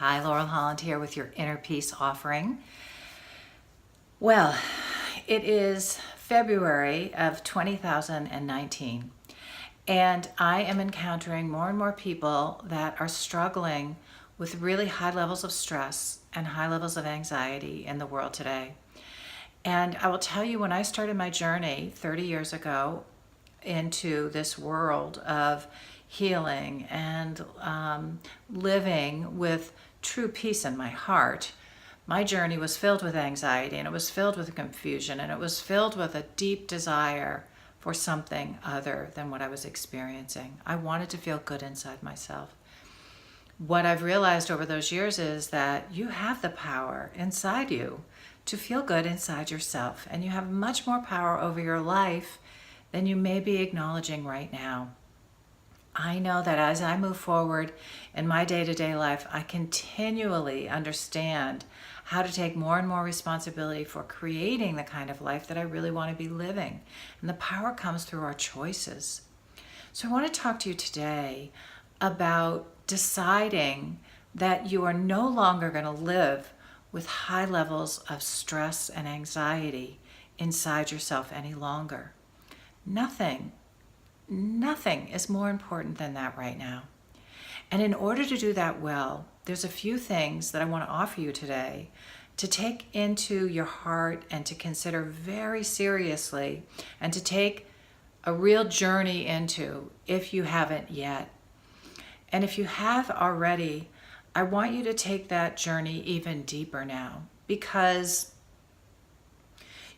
Hi, Laurel Holland here with your Inner Peace offering. Well, it is February of 2019, and I am encountering more and more people that are struggling with really high levels of stress and high levels of anxiety in the world today. And I will tell you, when I started my journey 30 years ago into this world of healing and living with true peace in my heart, my journey was filled with anxiety, and it was filled with confusion, and it was filled with a deep desire for something other than what I was experiencing. I wanted to feel good inside myself. What I've realized over those years is that you have the power inside you to feel good inside yourself, and you have much more power over your life than you may be acknowledging right now. I know that as I move forward in my day-to-day life, I continually understand how to take more and more responsibility for creating the kind of life that I really want to be living. And the power comes through our choices. So I want to talk to you today about deciding that you are no longer going to live with high levels of stress and anxiety inside yourself any longer. Nothing is more important than that right now. And in order to do that well, there's a few things that I want to offer you today to take into your heart and to consider very seriously, and to take a real journey into if you haven't yet. And if you have already, I want you to take that journey even deeper now, because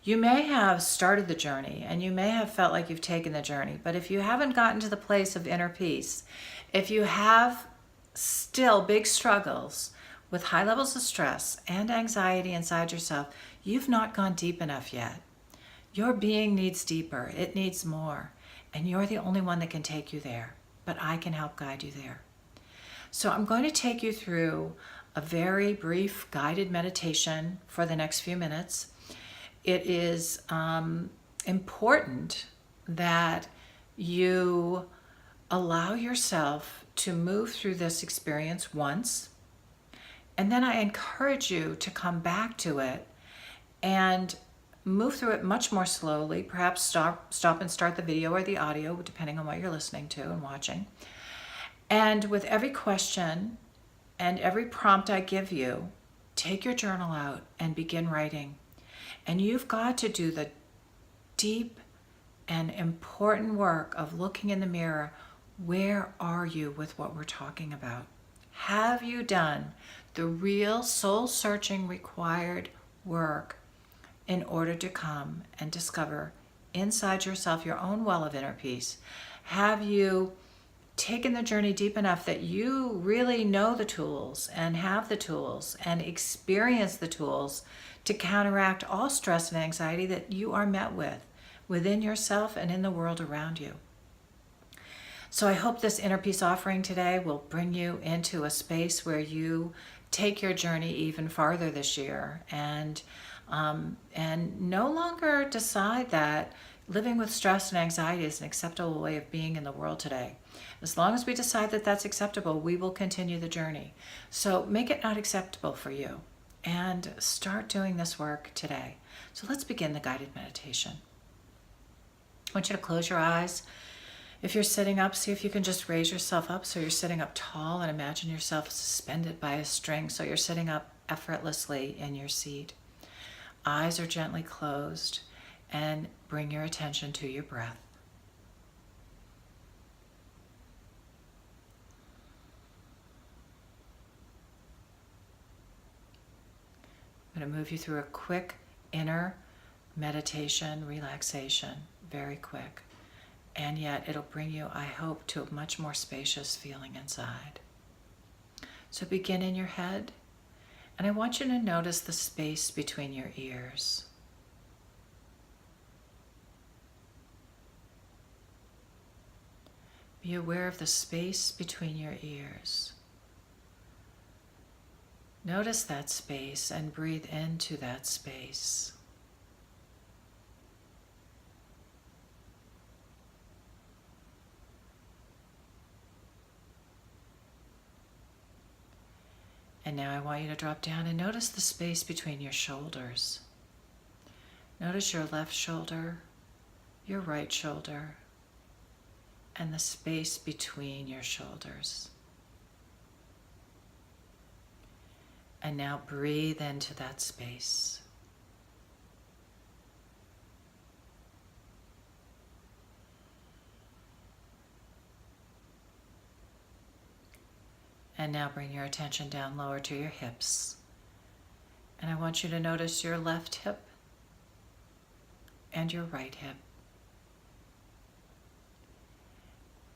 you may have started the journey and you may have felt like you've taken the journey, but if you haven't gotten to the place of inner peace, if you have still big struggles with high levels of stress and anxiety inside yourself, you've not gone deep enough yet. Your being needs deeper, it needs more, and you're the only one that can take you there, but I can help guide you there. So I'm going to take you through a very brief guided meditation for the next few minutes. It is important that you allow yourself to move through this experience once, and then I encourage you to come back to it and move through it much more slowly. Perhaps stop and start the video or the audio, depending on what you're listening to and watching. And with every question and every prompt I give you, take your journal out and begin writing. And you've got to do the deep and important work of looking in the mirror. Where are you with what we're talking about? Have you done the real soul-searching required work in order to come and discover inside yourself your own well of inner peace? Have you taken the journey deep enough that you really know the tools and have the tools and experience the tools to counteract all stress and anxiety that you are met with within yourself and in the world around you? So I hope this Inner Peace offering today will bring you into a space where you take your journey even farther this year, and no longer decide that living with stress and anxiety is an acceptable way of being in the world today. As long as we decide that that's acceptable, we will continue the journey. So make it not acceptable for you, and start doing this work today. So let's begin the guided meditation. I want you to close your eyes. If you're sitting up, see if you can just raise yourself up so you're sitting up tall, and imagine yourself suspended by a string so you're sitting up effortlessly in your seat. Eyes are gently closed, and bring your attention to your breath. I'm going to move you through a quick inner meditation, relaxation, very quick. And yet it'll bring you, I hope, to a much more spacious feeling inside. So begin in your head, and I want you to notice the space between your ears. Be aware of the space between your ears. Notice that space and breathe into that space. And now I want you to drop down and notice the space between your shoulders. Notice your left shoulder, your right shoulder, and the space between your shoulders. And now breathe into that space. And now bring your attention down lower to your hips. And I want you to notice your left hip and your right hip.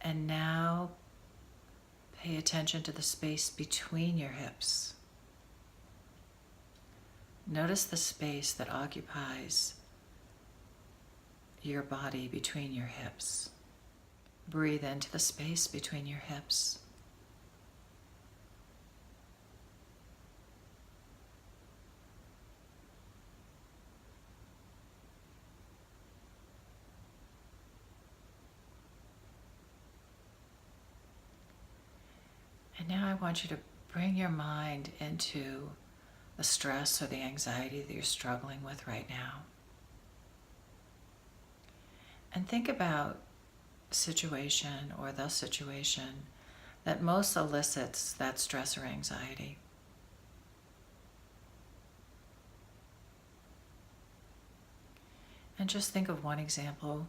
And now pay attention to the space between your hips. Notice the space that occupies your body between your hips. Breathe into the space between your hips. And now I want you to bring your mind into the stress or the anxiety that you're struggling with right now. And think about the situation or the situation that most elicits that stress or anxiety. And just think of one example.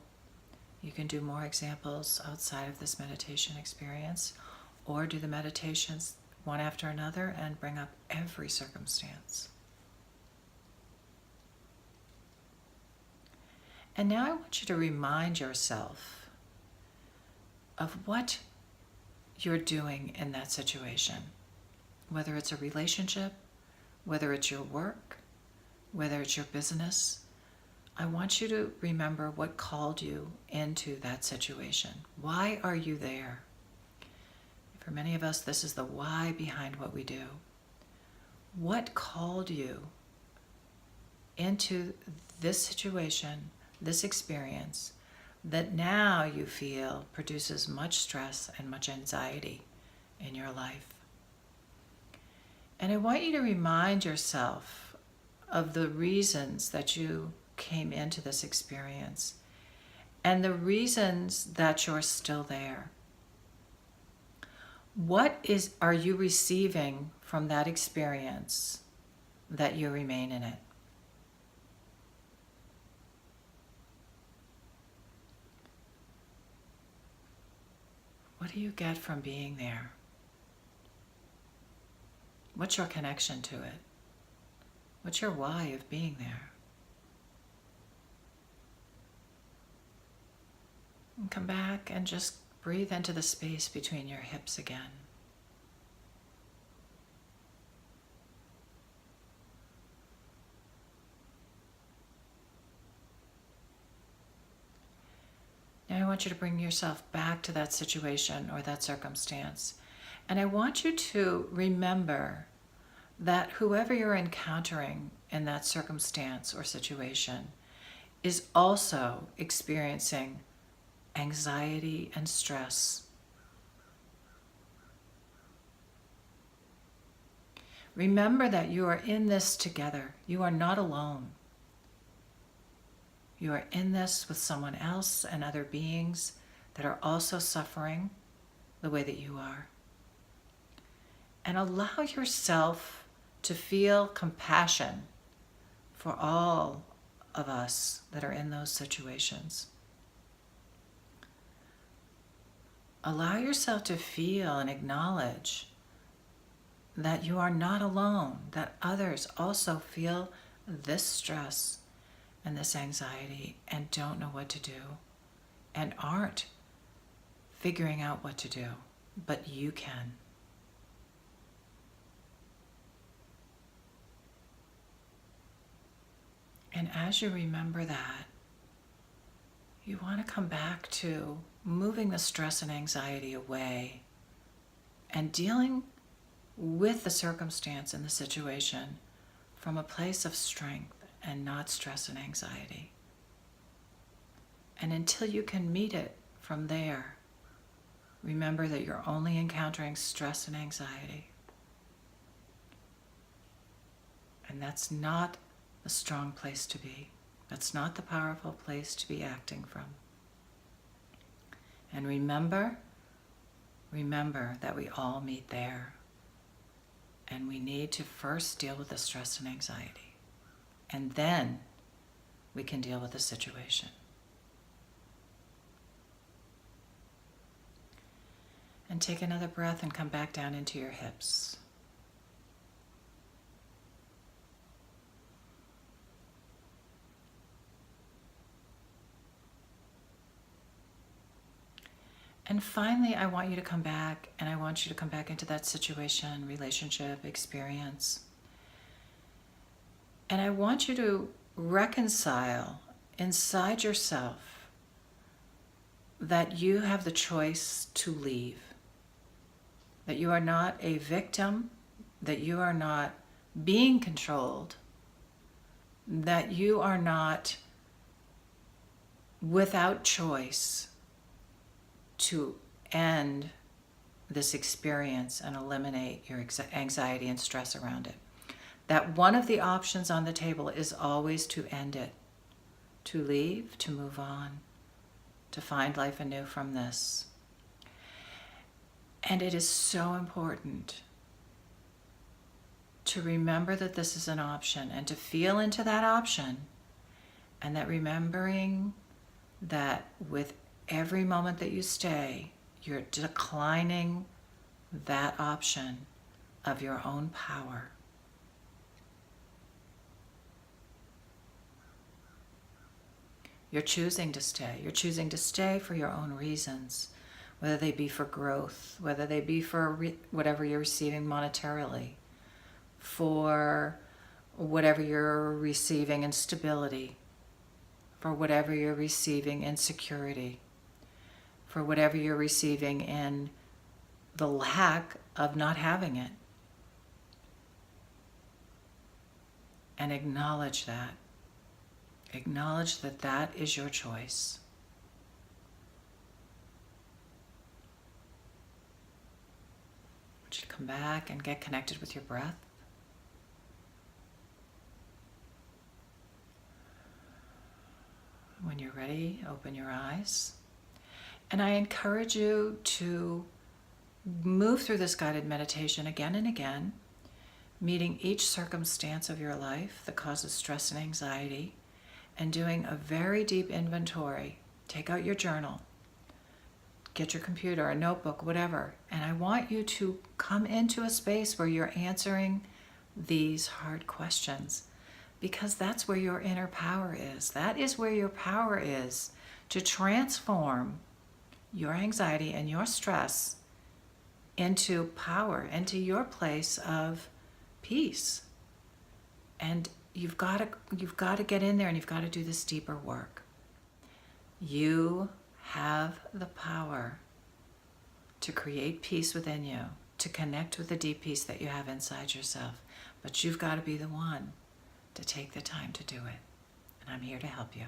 You can do more examples outside of this meditation experience, or do the meditations one after another and bring up every circumstance. And now I want you to remind yourself of what you're doing in that situation, whether it's a relationship, whether it's your work, whether it's your business. I want you to remember what called you into that situation. Why are you there? For many of us, this is the why behind what we do. What called you into this situation, this experience, that now you feel produces much stress and much anxiety in your life? And I want you to remind yourself of the reasons that you came into this experience and the reasons that you're still there. What are you receiving from that experience that you remain in it? What do you get from being there? What's your connection to it? What's your why of being there? And come back and just breathe into the space between your hips again. Now I want you to bring yourself back to that situation or that circumstance. And I want you to remember that whoever you're encountering in that circumstance or situation is also experiencing anxiety and stress. Remember that you are in this together. You are not alone. You are in this with someone else and other beings that are also suffering the way that you are. And allow yourself to feel compassion for all of us that are in those situations. Allow yourself to feel and acknowledge that you are not alone, that others also feel this stress and this anxiety and don't know what to do and aren't figuring out what to do, but you can. And as you remember that, you want to come back to moving the stress and anxiety away and dealing with the circumstance and the situation from a place of strength and not stress and anxiety. And until you can meet it from there, remember that you're only encountering stress and anxiety. And that's not a strong place to be. That's not the powerful place to be acting from. And remember that we all meet there. And we need to first deal with the stress and anxiety. And then we can deal with the situation. And take another breath and come back down into your hips. And finally, I want you to come back, and I want you to come back into that situation, relationship, experience. And I want you to reconcile inside yourself that you have the choice to leave. That you are not a victim, that you are not being controlled, that you are not without choice to end this experience and eliminate your anxiety and stress around it. That one of the options on the table is always to end it, to leave, to move on, to find life anew from this. And it is so important to remember that this is an option and to feel into that option, and that remembering that with every moment that you stay, you're declining that option of your own power. You're choosing to stay. You're choosing to stay for your own reasons, whether they be for growth, whether they be for whatever you're receiving monetarily, for whatever you're receiving in stability, for whatever you're receiving in security, for whatever you're receiving in the lack of not having it. And acknowledge that. Acknowledge that that is your choice. I want you to come back and get connected with your breath. When you're ready, open your eyes. And I encourage you to move through this guided meditation again and again, meeting each circumstance of your life that causes stress and anxiety, and doing a very deep inventory. Take out your journal, get your computer, a notebook, whatever, and I want you to come into a space where you're answering these hard questions, because that's where your inner power is. That is where your power is to transform your anxiety and your stress into power, into your place of peace. And you've got to get in there, and you've got to do this deeper work. You have the power to create peace within you, to connect with the deep peace that you have inside yourself. But you've got to be the one to take the time to do it. And I'm here to help you.